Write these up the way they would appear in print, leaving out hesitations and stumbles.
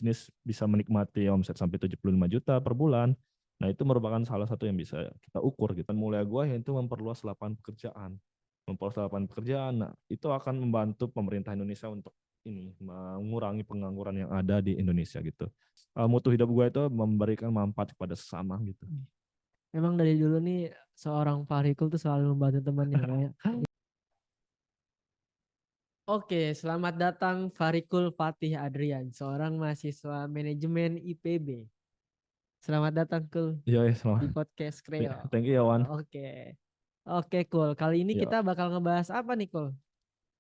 bisnis bisa menikmati omset sampai 75 juta per bulan. Nah, itu merupakan salah satu yang bisa kita ukur gitu. Mulai gue yaitu memperluas lapangan pekerjaan. Memperluas lapangan pekerjaan, nah itu akan membantu pemerintah Indonesia untuk ini mengurangi pengangguran yang ada di Indonesia gitu. Mutu hidup gue itu memberikan manfaat kepada sesama gitu. Memang dari dulu nih seorang Farikul tuh selalu membantu temannya kayak. Oke, selamat datang Farikul Fatih Adrian, seorang mahasiswa manajemen IPB. Selamat datang Kul Iya, ya, di selamat. podcast Kreo. Thank you ya, Wan. Oke. Oke, Kul. Kali ini Ya, kita bakal ngebahas apa nih, Kul?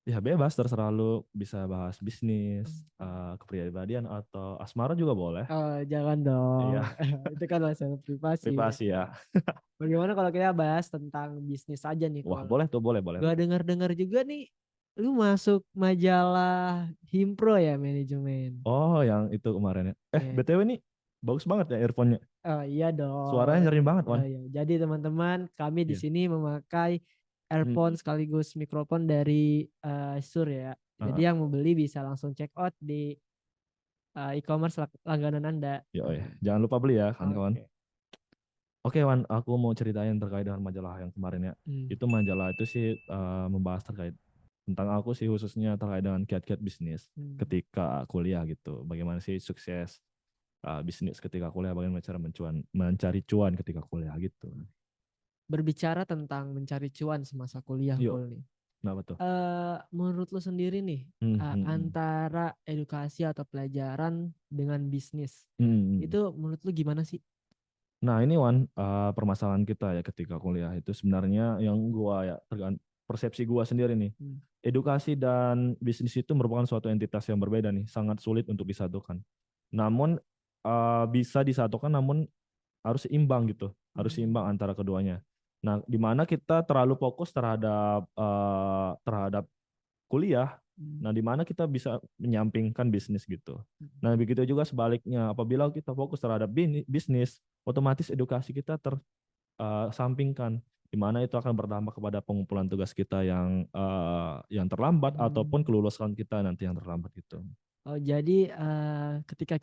ya bebas terserah lu bisa bahas bisnis, kepribadian atau asmara juga boleh. Oh, jangan dong. Iya, Itu kan masalah privasi. privasi ya. Bagaimana kalau kita bahas tentang bisnis aja nih, Wah, Kul? boleh tuh, boleh, boleh. Gua dengar-dengar juga nih, lu masuk majalah Himpro ya, manajemen. Oh, yang itu kemarin ya. Ya. BTW nih bagus banget ya earphone-nya. Oh iya dong. Suaranya nyeri banget, Oh, Wan. iya. Jadi teman-teman, kami di Iya. sini memakai earphone Hmm. sekaligus mikrofon dari Shure ya. Jadi Ah, yang mau beli bisa langsung check out di e-commerce langganan Anda. ya, oh ya. Jangan lupa beli ya, kawan-kawan. Oke. Oke, Wan, aku mau ceritain terkait dengan majalah yang kemarin ya. Hmm. Itu majalah itu sih membahas terkait tentang aku sih khususnya terkait dengan kiat-kiat bisnis Hmm. ketika kuliah gitu. Bagaimana sih sukses bisnis ketika kuliah, bagaimana cara mencari cuan ketika kuliah gitu. Berbicara tentang mencari cuan semasa kuliah, Yuk, Kul nih. kenapa tuh? Menurut lu sendiri nih, Hmm. antara edukasi atau pelajaran dengan bisnis, Hmm. itu menurut lu gimana sih? Nah ini Wan, permasalahan kita ya ketika kuliah itu sebenarnya yang gua ya persepsi gua sendiri nih. Hmm. Edukasi dan bisnis itu merupakan suatu entitas yang berbeda nih, sangat sulit untuk disatukan. Namun bisa disatukan, namun harus imbang gitu, harus Hmm. imbang antara keduanya. Nah, di mana kita terlalu fokus terhadap terhadap kuliah, Hmm. nah di mana kita bisa menyampingkan bisnis gitu. Hmm. Nah, begitu juga sebaliknya, apabila kita fokus terhadap bisnis, otomatis edukasi kita tersampingkan, di mana itu akan berdampak kepada pengumpulan tugas kita yang terlambat ataupun Hmm. kelulusan kita nanti yang terlambat gitu. Oh, jadi ketika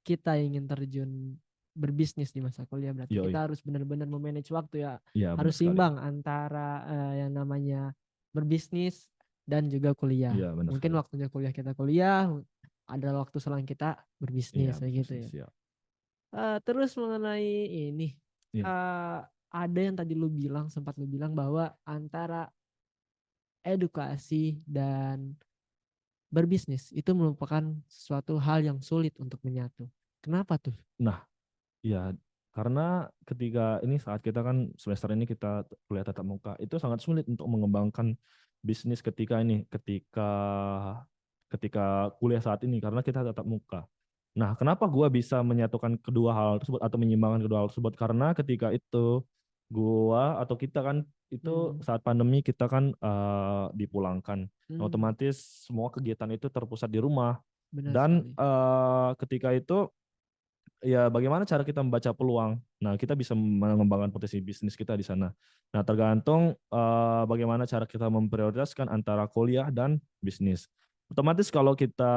kita ingin terjun berbisnis di masa kuliah, berarti Yoi, kita harus benar-benar memanage waktu ya. iya benar Harus sekali. seimbang antara yang namanya berbisnis dan juga kuliah. Iya benar Mungkin sekali. waktunya kuliah kita kuliah, ada waktu selang kita Iya berbisnis kayak gitu berbisnis ya. ya. Terus mengenai ini, Iya. ada yang tadi lu bilang, sempat lu bilang bahwa antara edukasi dan berbisnis itu merupakan suatu hal yang sulit untuk menyatu. Kenapa tuh? Nah, iya, karena ketika ini saat kita kan semester ini kita kuliah tatap muka, itu sangat sulit untuk mengembangkan bisnis ketika ketika kuliah saat ini karena kita tatap muka. Nah, kenapa gua bisa menyatukan kedua hal tersebut atau menyeimbangkan kedua hal tersebut? Karena ketika itu gua atau kita kan itu Hmm, saat pandemi kita kan dipulangkan. hmm, Otomatis semua kegiatan itu terpusat di rumah benar dan sekali. ketika itu ya bagaimana cara kita membaca peluang. Nah, kita bisa mengembangkan potensi bisnis kita di sana. Nah, tergantung bagaimana cara kita memprioritaskan antara kuliah dan bisnis. Otomatis kalau kita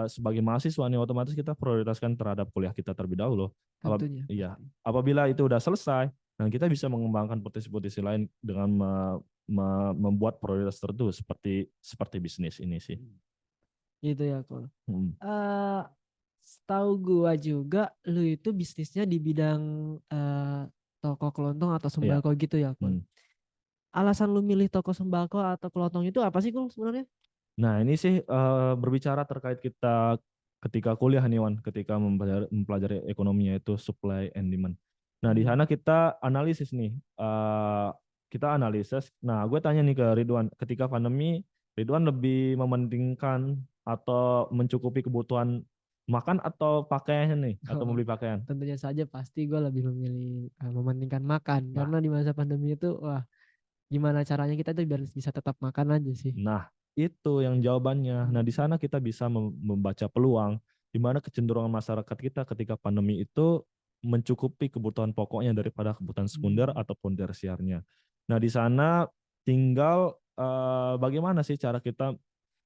sebagai mahasiswa nih, otomatis kita prioritaskan terhadap kuliah kita terlebih dahulu. Tentunya Iya, pasti. apabila itu udah selesai, nah kita bisa mengembangkan potensi-potensi lain dengan membuat prioritas tertentu seperti seperti bisnis ini sih. Gitu ya, Kul. Hmm. Eh, Setahu gua juga lu itu bisnisnya di bidang eh, toko kelontong atau Iya. sembako gitu ya, Kul. Hmm. Alasan lu milih toko sembako atau kelontong itu apa sih, Kul, sebenarnya? Nah, ini sih berbicara terkait kita ketika kuliah nih, Wan, ketika mempelajari ekonominya itu supply and demand. Nah, di Hmm. sana kita analisis nih, kita analisis. Nah, gue tanya nih ke Ridwan, ketika pandemi, Ridwan lebih mementingkan atau mencukupi kebutuhan makan atau pakaian nih, atau Oh, membeli pakaian? tentunya saja pasti gue lebih memilih mementingkan makan Nah, karena di masa pandemi itu wah gimana caranya kita tuh biar bisa tetap makan aja sih. Nah, itu yang jawabannya. Nah, di Hmm. sana kita bisa membaca peluang di mana kecenderungan masyarakat kita ketika pandemi itu mencukupi kebutuhan pokoknya daripada kebutuhan sekunder Hmm. ataupun tersiarnya. Nah, di sana tinggal bagaimana sih cara kita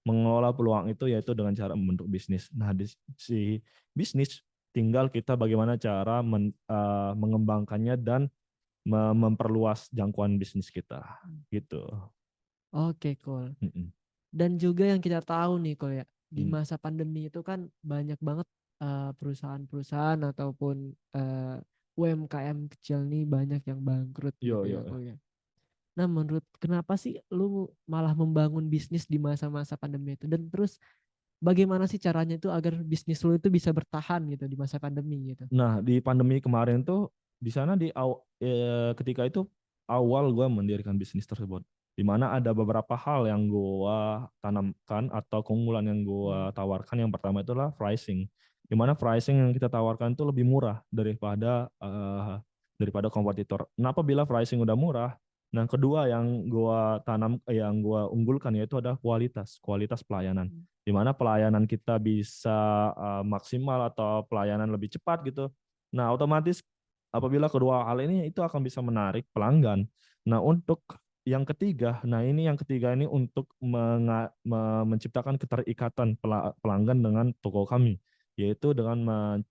mengelola peluang itu yaitu dengan cara membentuk bisnis. Nah, si bisnis tinggal kita bagaimana cara mengembangkannya dan memperluas jangkauan bisnis kita gitu. Oke, cool. Mm-mm. Dan juga yang kita tahu nih kalau ya di Mm. masa pandemi itu kan banyak banget perusahaan-perusahaan ataupun UMKM kecil nih banyak yang bangkrut gitu Yo ya yo. kok ya. Nah, menurut kenapa sih lu malah membangun bisnis di masa-masa pandemi itu, dan terus bagaimana sih caranya itu agar bisnis lu itu bisa bertahan gitu di masa pandemi gitu? Nah, di pandemi kemarin tuh di sana ketika itu awal gue mendirikan bisnis tersebut. Di mana ada beberapa hal yang gue tanamkan atau keunggulan yang gue Hmm. tawarkan. Yang pertama itulah pricing. Di mana pricing yang kita tawarkan itu lebih murah daripada kompetitor. Nah, apabila pricing udah murah, nah kedua yang gue unggulkan yaitu adalah kualitas pelayanan. Di mana pelayanan kita bisa maksimal atau pelayanan lebih cepat gitu. Nah, otomatis apabila kedua hal ini itu akan bisa menarik pelanggan. Nah, untuk yang ketiga ini untuk menciptakan keterikatan pelanggan dengan toko kami, yaitu dengan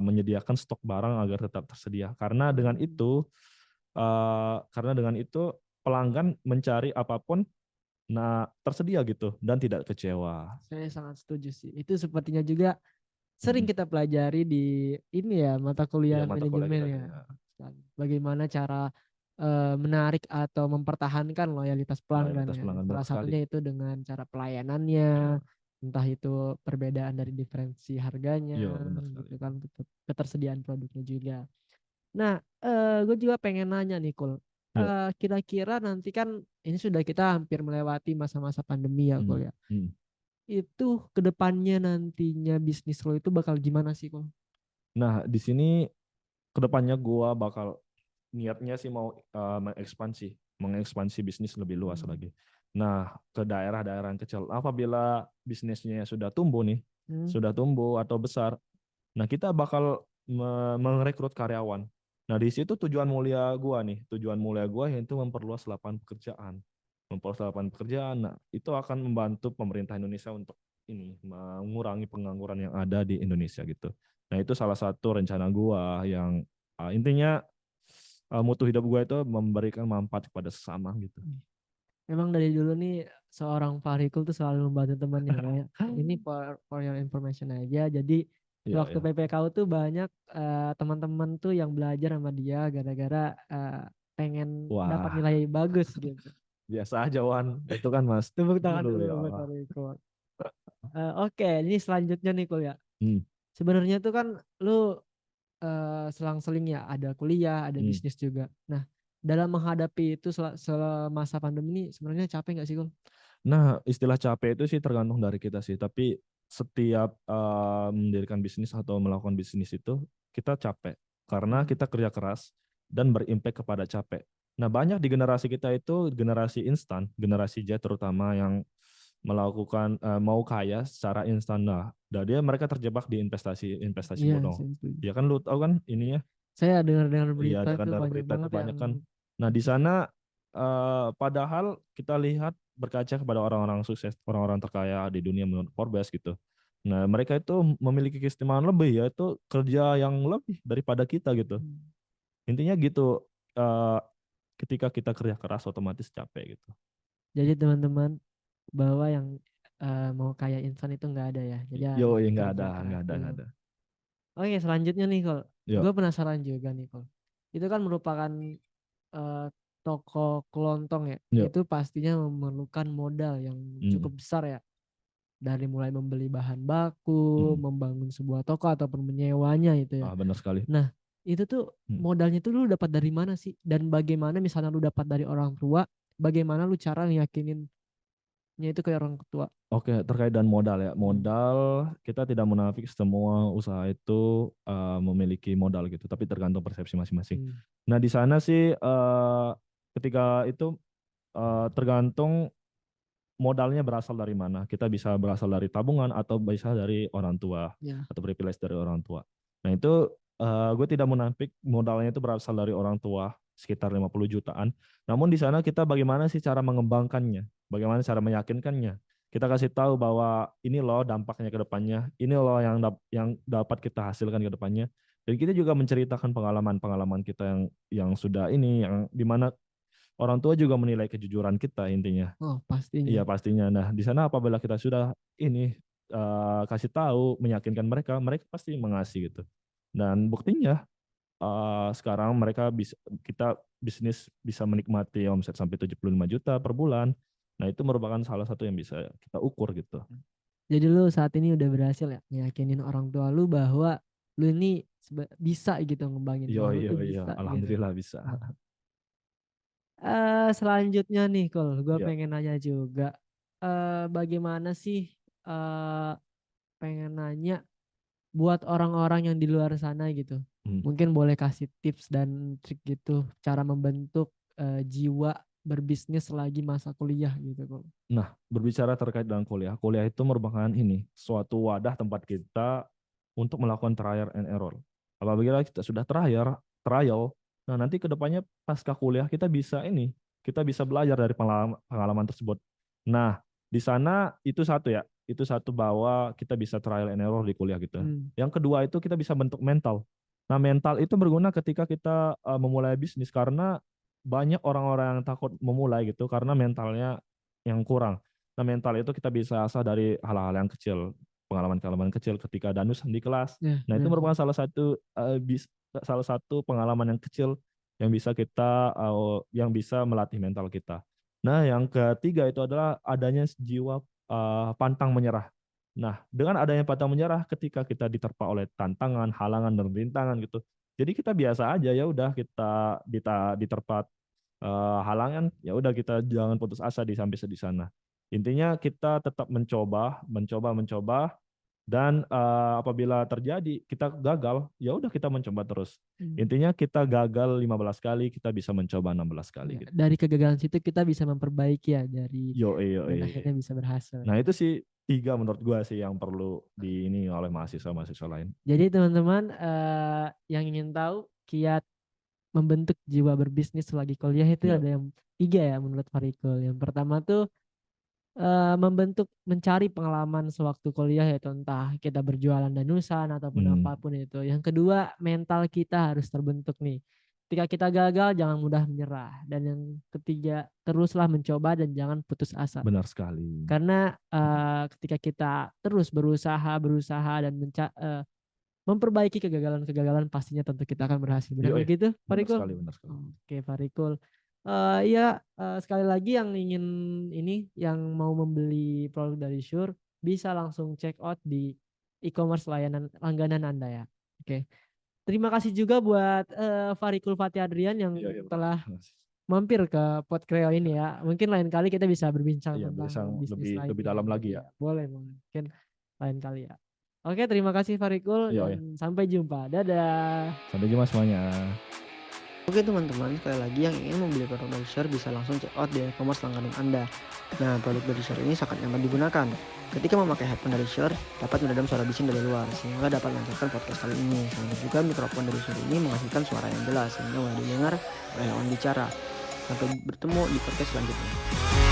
menyediakan stok barang agar tetap tersedia. Karena dengan itu pelanggan mencari apapun, nah tersedia gitu dan tidak kecewa. Saya sangat setuju sih. Itu sepertinya juga sering Mm-mm. kita pelajari di ini ya mata Iya, kuliah mata kuliah manajemen kita ya. ya. Bagaimana cara menarik atau mempertahankan loyalitas pelanggan Loyalitas ya. pelanggan benar Salah sekali. satunya itu dengan cara pelayanannya, Iya, entah itu perbedaan dari diferensi iya harganya, benar sekali. gitu kan, ketersediaan produknya juga. Nah, gue juga pengen nanya nih, Kul. Iya. Kira-kira nanti kan ini sudah kita hampir melewati masa-masa pandemi ya, Mm, Kul ya. mm. Itu kedepannya nantinya bisnis lo itu bakal gimana sih, Kul? Nah, di sini kedepannya gua bakal niatnya sih mau mengekspansi bisnis lebih luas Hmm. lagi. Nah, ke daerah-daerah yang kecil. Apabila bisnisnya Hmm. sudah tumbuh atau besar, nah kita bakal merekrut karyawan. Nah, di situ tujuan mulia gua yaitu memperluas lapangan pekerjaan. Memperluas lapangan pekerjaan. Nah, itu akan membantu pemerintah Indonesia untuk ini mengurangi pengangguran yang ada di Indonesia gitu. Nah, itu salah satu rencana gua yang intinya mutu hidup gua itu memberikan manfaat kepada sesama gitu. Emang dari dulu nih seorang Fahrikul tuh selalu membantu temannya. Kayak, ini for your information aja. Jadi Iya, waktu ya. PPKU tuh banyak teman-teman tuh yang belajar sama dia gara-gara pengen dapat Wah, nilai bagus gitu. biasa aja Wan. Itu kan Mas Tepuk tangan dulu dulu ya buat Allah. Fahrikul. Oke, ini selanjutnya nih Kul ya. Hmm, Sebenarnya tuh kan lu selang-seling ya ada kuliah, ada hmm. bisnis juga. Nah, dalam menghadapi itu selama pandemi ini sebenarnya capek nggak sih Kul? Nah, istilah capek itu sih tergantung dari kita sih. Tapi setiap mendirikan bisnis atau melakukan bisnis itu kita capek karena Hmm. kita kerja keras dan berimpact kepada capek. Nah, banyak di generasi kita itu generasi instan, generasi Z terutama yang melakukan mau kaya secara instan. Nah, dan mereka terjebak di investasi Iya, bodong. saya setuju. Ya kan lu tahu kan ininya? Saya dengar-dengar Iya, berita dengan tuh dari banyak berita banget yang kebanyakan. Nah, di sana padahal kita lihat berkaca kepada orang-orang sukses, orang-orang terkaya di dunia menurut Forbes gitu. Nah, mereka itu memiliki keistimewaan lebih, yaitu kerja yang lebih daripada kita gitu. Intinya gitu, eh, ketika kita kerja keras otomatis capek gitu. jadi teman-teman bahwa yang mau kaya instan itu nggak ada ya. Jadi Yo, harus ya nggak ada, kerja keras nggak ada, nggak dulu. ada. Oke, selanjutnya nih Kol. Yo, Gue penasaran juga nih Kol. Itu kan merupakan toko kelontong ya. yo. Itu pastinya memerlukan modal yang Hmm, cukup besar ya. Dari mulai membeli bahan baku, hmm. membangun sebuah toko ataupun menyewanya itu ya. Benar sekali. Nah, itu tuh Hmm. modalnya tuh lu dapat dari mana sih? Dan bagaimana misalnya lu dapat dari orang tua, bagaimana lu cara ngeyakininnya itu ke orang tua? Oke, terkait dengan modal ya. Hmm. Modal kita tidak munafik semua usaha itu memiliki modal gitu, tapi tergantung persepsi masing-masing. Hmm. Nah, di sana sih ketika itu tergantung modalnya berasal dari mana. Kita bisa berasal dari tabungan atau bisa dari orang tua Ya. atau privilege dari orang tua. Nah, itu gue tidak munafik modalnya itu berasal dari orang tua sekitar 50 jutaan. Namun di sana kita bagaimana sih cara mengembangkannya? Bagaimana cara meyakinkannya? Kita kasih tahu bahwa ini loh dampaknya ke depannya, ini loh yang dapat kita hasilkan ke depannya. Dan kita juga menceritakan pengalaman-pengalaman kita yang sudah ini, yang dimana orang tua juga menilai kejujuran kita intinya. Oh, pastinya. Iya pastinya. Nah di sana apabila kita sudah ini kasih tahu, meyakinkan mereka, mereka pasti mengasih gitu. Dan buktinya sekarang kita bisnis bisa menikmati omset sampai 75 juta per bulan. Nah, itu merupakan salah satu yang bisa kita ukur gitu. Jadi lu saat ini udah berhasil ya ngeyakinin orang tua lu bahwa lu ini bisa gitu ngembangin Iya, uang lu iya, tuh iya. bisa gitu. Alhamdulillah bisa. Selanjutnya nih, Kol, gue Iya. pengen nanya juga, bagaimana sih, pengen nanya buat orang-orang yang di luar sana gitu, Hmm. mungkin boleh kasih tips dan trik gitu, cara membentuk jiwa berbisnis selagi masa kuliah gitu, Kol. Nah, berbicara terkait dengan kuliah, kuliah itu merupakan ini suatu wadah tempat kita untuk melakukan trial and error. Apabila kita sudah trial, nah nanti kedepannya pasca kuliah kita bisa belajar dari pengalaman tersebut. Nah, di sana itu satu bahwa kita bisa trial and error di kuliah gitu. Yang kedua itu kita bisa bentuk mental. Nah, mental itu berguna ketika kita memulai bisnis karena banyak orang-orang yang takut memulai gitu karena mentalnya yang kurang. Nah, mental itu kita bisa asah dari hal-hal yang kecil, pengalaman-pengalaman kecil ketika danus di kelas. Ya, Nah, itu benar. merupakan salah satu pengalaman yang kecil yang bisa melatih mental kita. Nah, yang ketiga itu adalah adanya jiwa pantang menyerah. Nah, dengan adanya pantang menyerah ketika kita diterpa oleh tantangan, halangan dan rintangan gitu. Jadi kita biasa aja ya udah kita diterpa halangan, ya udah kita jangan putus asa di sana. Intinya kita tetap mencoba, dan apabila terjadi kita gagal, ya udah kita mencoba terus. Intinya kita gagal 15 kali, kita bisa mencoba 16 kali Ya, gitu. dari kegagalan situ kita bisa memperbaiki ya dan Yo. akhirnya bisa berhasil. Nah, itu sih 3 menurut gua sih yang perlu ini oleh mahasiswa-mahasiswa lain. Jadi teman-teman yang ingin tahu kiat membentuk jiwa berbisnis selagi kuliah itu Iya. ada yang 3 ya menurut Farikul. Yang pertama tuh mencari pengalaman sewaktu kuliah ya, entah kita berjualan danusan ataupun apapun itu. Yang kedua, mental kita harus terbentuk nih. Ketika kita gagal jangan mudah menyerah. Dan yang ketiga, teruslah mencoba dan jangan putus asa. Benar sekali. Karena ketika kita terus berusaha dan memperbaiki kegagalan-kegagalan, pastinya tentu kita akan berhasil. Benar begitu, Farikul? Benar sekali. Oke, Farikul. Iya, sekali lagi yang mau membeli produk dari Shure bisa langsung check out di e-commerce layanan langganan Anda ya. Oke. Terima kasih juga buat Farikul Fatih Adrian yang telah mampir ke Podcreo ini ya. Mungkin lain kali kita bisa berbincang tentang bisnis lainnya. Lebih dalam lagi ya. Boleh. Mungkin lain kali ya. Oke, terima kasih Farikul dan sampai jumpa. Dadah. Sampai jumpa semuanya. Oke teman-teman, sekali lagi yang ingin membeli produk dari Shure bisa langsung check out di e-commerce langganan Anda. Nah, produk dari Shure ini sangat nyaman digunakan. Ketika memakai headphone dari Shure, dapat meredam suara bising dari luar, sehingga dapat melancarkan podcast kali ini. Selain juga mikrofon dari Shure ini menghasilkan suara yang jelas, sehingga mudah didengar oleh lawan bicara. Sampai bertemu di podcast selanjutnya.